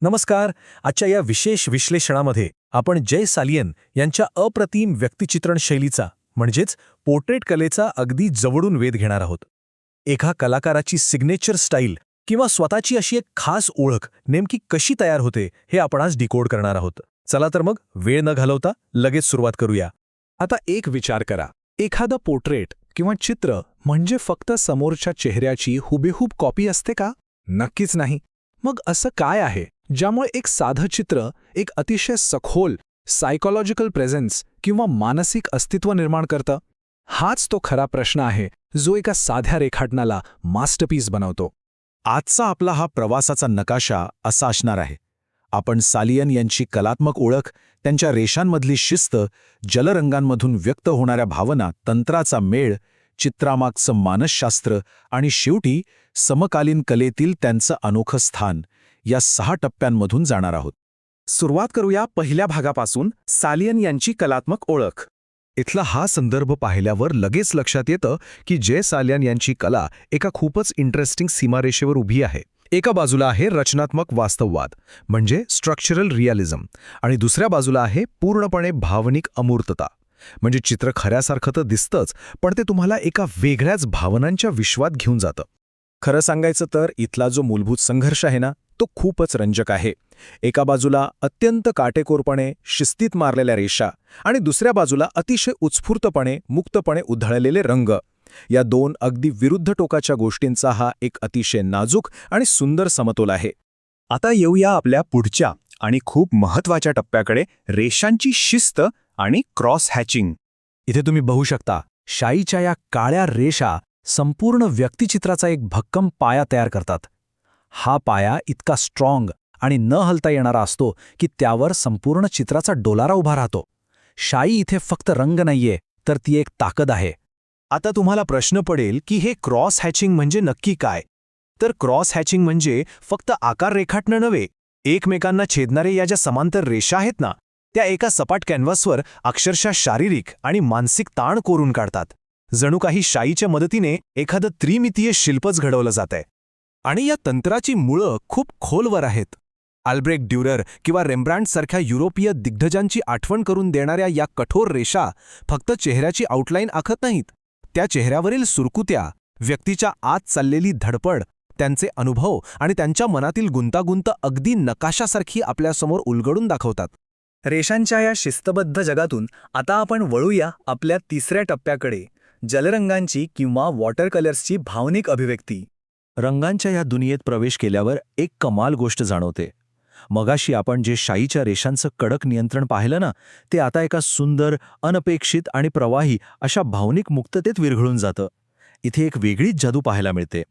नमस्कार. आजच्या या विशेष विश्लेषणामध्ये आपण जय सालियन यांच्या अप्रतिम व्यक्तिचित्रण शैलीचा म्हणजेच पोर्ट्रेट कलेचा अगदी जवळून वेध घेणार आहोत. एका कलाकाराची सिग्नेचर स्टाईल किंवा स्वतःची अशी एक खास ओळख नेमकी कशी तयार होते हे आपण आज डिकोड करणार आहोत. चला तर मग वेळ न घालवता लगेच सुरुवात करूया. आता एक विचार करा, एखादं पोर्ट्रेट किंवा चित्र म्हणजे फक्त समोरच्या चेहऱ्याची हुबेहूब कॉपी असते का? नक्कीच नाही. मग असं काय आहे ज्यामुळे एक साधं चित्र एक अतिशय सखोल सायकोलॉजिकल प्रेझेन्स किंवा मानसिक अस्तित्व निर्माण करतं? हाच तो खरा प्रश्न आहे जो एका साध्या रेखाटनाला मास्टरपीस बनवतो. आजचा आपला हा प्रवासाचा नकाशा असा असणार आहे. आपण सालियन यांची कलात्मक ओळख, त्यांच्या रेषांमधली शिस्त, जलरंगांमधून व्यक्त होणाऱ्या भावना, तंत्राचा मेळ, चित्रामागचं मानसशास्त्र आणि शेवटी समकालीन कलेतील त्यांचं अनोखं स्थान या 6 टप्प्यांमधून जाणार आहोत. सुरुवात करूया पहिल्या भागापासून, सालियन यांची कलात्मक ओळख. इथला हा संदर्भ पाहिल्यावर लगेच लक्षात येतं की जय सालियन यांची कला एका खूपच इंटरेस्टिंग सीमारेषेवर उभी आहे. एका बाजूला आहे रचनात्मक वास्तववाद म्हणजे स्ट्रक्चरल रिअलिझम आणि दुसऱ्या बाजूला आहे पूर्णपणे भावनिक अमूर्तता म्हणजे चित्र खऱ्यासारखं तर दिसतंच पण ते तुम्हाला एका वेगळ्याच भावनांच्या विश्वात घेऊन जातं. खरं सांगायचं तर इथला जो मूलभूत संघर्ष आहे ना तो खूपच रंजक आहे. एका बाजूला अत्यंत काटेकोरपणे शिस्तीत मारलेल्या रेषा आणि दुसऱ्या बाजूला अतिशय उत्स्फूर्तपणे मुक्तपणे उधळलेले रंग. या 2 अगदी विरुद्ध टोकाच्या गोष्टींचा हा एक अतिशय नाजूक आणि सुंदर समतोल आहे. आता येऊया आपल्या पुढच्या आणि खूप महत्त्वाच्या टप्प्याकडे, रेषांची शिस्त आणि क्रॉस हॅचिंग. इथे तुम्ही बघू शकता शाईच्या या काळ्या रेषा संपूर्ण व्यक्तिचित्राचा एक भक्कम पाया तयार करतात. हा पाया इतका स्ट्रॉंग आणि न हलता येणारा असतो की त्यावर संपूर्ण चित्राचा डोलारा उभा राहतो. शाई इथे फक्त रंग नाहीये तर ती एक ताकद आहे. आता तुम्हाला प्रश्न पडेल की हे क्रॉस हॅचिंग म्हणजे नक्की काय? तर क्रॉस हॅचिंग म्हणजे फक्त आकार रेखाटणं नव्हे, एकमेकांना छेदणारे या ज्या समांतर रेषा आहेत ना त्या एका सपाट कॅनव्हासवर अक्षरशः शारीरिक आणि मानसिक ताण कोरून काढतात. जणू काही शाईच्या मदतीने एखादं त्रिमितीय शिल्पच घडवलं जातंय. आणि या तंत्राची मुळं खूप खोलवर आहेत. अल्ब्रेक्ट ड्युरर किंवा रेम्ब्रांडसारख्या युरोपीय दिग्गजांची आठवण करून देणाऱ्या या कठोर रेषा फक्त चेहऱ्याची आउटलाईन आखत नाहीत, त्या चेहऱ्यावरील सुरकुत्या, व्यक्तीच्या आत चाललेली धडपड, त्यांचे अनुभव आणि त्यांच्या मनातील गुंतागुंत अगदी नकाशासारखी आपल्यासमोर उलगडून दाखवतात. रेषांच्या या शिस्तबद्ध जगातून आता आपण वळूया आपल्या तिसऱ्या टप्प्याकडे, जलरंगांची किंवा वॉटर कलर्सची भावनिक अभिव्यक्ती. रंगांच्या या दुनियेत प्रवेश केल्यावर एक कमाल गोष्ट जाणवते. मगाशी आपण जे शाईच्या रेषांचं कडक नियंत्रण पाहिलं ना ते आता एका सुंदर, अनपेक्षित आणि प्रवाही अशा भावनिक मुक्ततेत विरघळून जातं. इथे एक वेगळीच जादू पाहायला मिळते.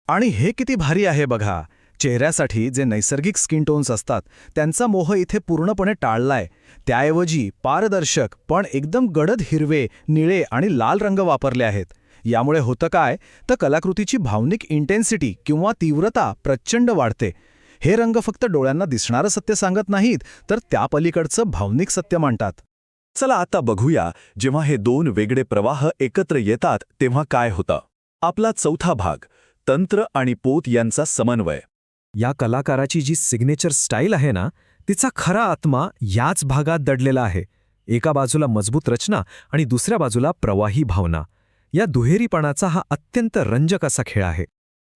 आणि हे किती भारी आहे बघा, चेहऱ्यासाठी जे नैसर्गिक स्किन टोन्स असतात त्यांचा मोह इथे पूर्णपणे टाळलाय. त्याऐवजी पारदर्शक पण एकदम गडद हिरवे, निळे आणि लाल रंग वापरले आहेत. यामुळे होतं काय तर कलाकृतीची भावनिक इंटेन्सिटी किंवा तीव्रता प्रचंड वाढते. हे रंग फक्त डोळ्यांना दिसणारं सत्य सांगत नाहीत तर त्या पलीकडचं भावनिक सत्य मांडतात. चला आता बघूया जेव्हा हे 2 वेगळे प्रवाह एकत्र येतात तेव्हा काय होतं. आपला चौथा भाग, तंत्र आणि पोत यांचा समन्वय. या कलाकाराची जी सिग्नेचर स्टाईल आहे ना तिचा खरा आत्मा याच भागात दडलेला आहे. एका बाजूला मजबूत रचना आणि दुसऱ्या बाजूला प्रवाही भावना. या दुहेरीपणाचा हा अत्यंत रंजक असा खेळ आहे.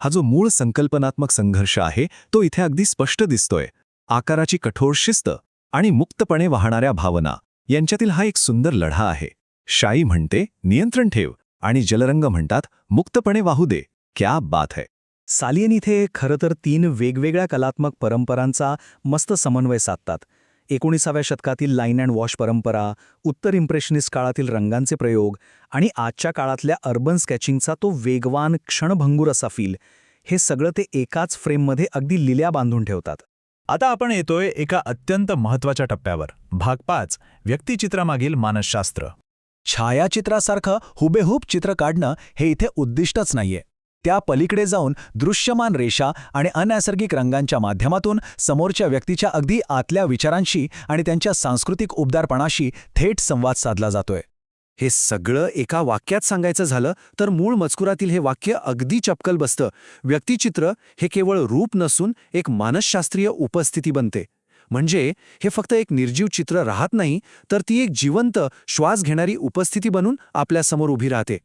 हा जो मूळ संकल्पनात्मक संघर्ष आहे तो इथे अगदी स्पष्ट दिसतोय. आकाराची कठोर शिस्त आणि मुक्तपणे वाहणाऱ्या भावना यांच्यातील हा एक सुंदर लढा आहे. शाई म्हणते नियंत्रण ठेव आणि जलरंग म्हणतात मुक्तपणे वाहू दे. क्या बात है. सालियन इथे खरं तर 3 वेगवेगळ्या कलात्मक परंपरांचा मस्त समन्वय साधतात. 19व्या शतकातील लाईन अँड वॉश परंपरा, उत्तर इम्प्रेशनिस्ट काळातील रंगांचे प्रयोग आणि आजच्या काळातल्या अर्बन स्केचिंगचा तो वेगवान, क्षणभंगूर असा फील, हे सगळं ते एकाच फ्रेममध्ये अगदी लिल्या बांधून ठेवतात. आता आपण येतोय एका अत्यंत महत्त्वाच्या टप्प्यावर, भाग 5, व्यक्तिचित्रामागील मानसशास्त्र. छायाचित्रासारखं हुबेहूब चित्र काढणं हे इथे उद्दिष्टच नाहीये. त्या पलीकडे जाऊन दृश्यमान रेषा आणि अनैसर्गिक रंगांच्या माध्यमातून समोरच्या व्यक्तीच्या अगदी आतल्या विचारांशी आणि त्यांच्या सांस्कृतिक उबदारपणाशी थेट संवाद साधला जातोय. हे सगळं एका वाक्यात सांगायचं झालं तर मूळ मजकुरातील हे वाक्य अगदी चपकल बसतं. व्यक्तिचित्र हे केवळ रूप नसून एक मानसशास्त्रीय उपस्थिती बनते. म्हणजे हे फक्त एक निर्जीव चित्र राहत नाही, तर ती एक जिवंत, श्वास घेणारी उपस्थिती बनून आपल्यासमोर उभी राहते.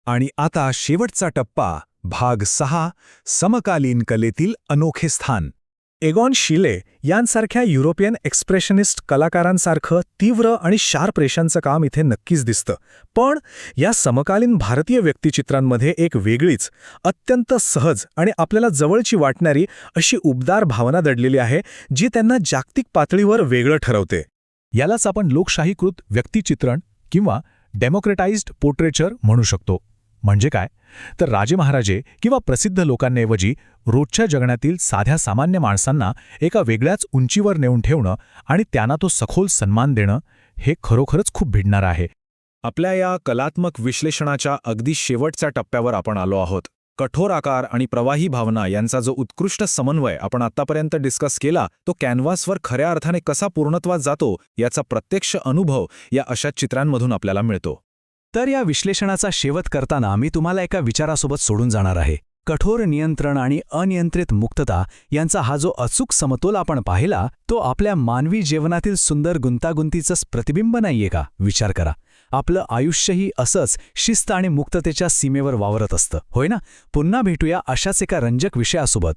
आणि आता शेवटचा टप्पा, भाग 6, समकालीन कलेतील अनोखे स्थान. एगॉन शिले यांसारख्या युरोपियन एक्सप्रेशनिस्ट कलाकारांसारखं तीव्र आणि शार्प रेषांचं काम इथे नक्कीच दिसतं. पण या समकालीन भारतीय व्यक्तिचित्रांमध्ये एक वेगळीच, अत्यंत सहज आणि आपल्याला जवळची वाटणारी अशी उबदार भावना दडलेली आहे, जी त्यांना जागतिक पातळीवर वेगळं ठरवते. यालाच आपण लोकशाहीकृत व्यक्तिचित्रण किंवा डेमोक्रेटाइज्ड पोर्ट्रेचर म्हणू शकतो. म्हणजे काय तर राजे महाराजे किंवा प्रसिद्ध लोकांऐवजी रोजच्या जगण्यातील साध्या सामान्य माणसांना एका वेगळ्याच उंचीवर नेऊन ठेवणं आणि त्यांना तो सखोल सन्मान देणं, हे खरोखरच खूप भिडणार आहे. आपल्या या कलात्मक विश्लेषणाच्या अगदी शेवटच्या टप्प्यावर आपण आलो आहोत. कठोर आकार आणि प्रवाही भावना यांचा जो उत्कृष्ट समन्वय आपण आतापर्यंत डिस्कस केला, तो कॅनव्हासवर खऱ्या अर्थाने कसा पूर्णत्वात जातो याचा प्रत्यक्ष अनुभव या अशा चित्रांमधून आपल्याला मिळतो. तर या विश्लेषणाचा शेवट करताना मी तुम्हाला एका विचारासोबत सोडून जाणार आहे. कठोर नियंत्रण आणि अनियंत्रित मुक्तता यांचा हा जो अचूक समतोल आपण पाहिला, तो आपल्या मानवी जीवनातील सुंदर गुंतागुंतीचंच प्रतिबिंब नाहीये का? विचार करा. आपलं आयुष्यही असंच शिस्त आणि मुक्ततेच्या सीमेवर वावरत असतं, होय ना? पुन्हा भेटूया अशाच एका रंजक विषयासोबत.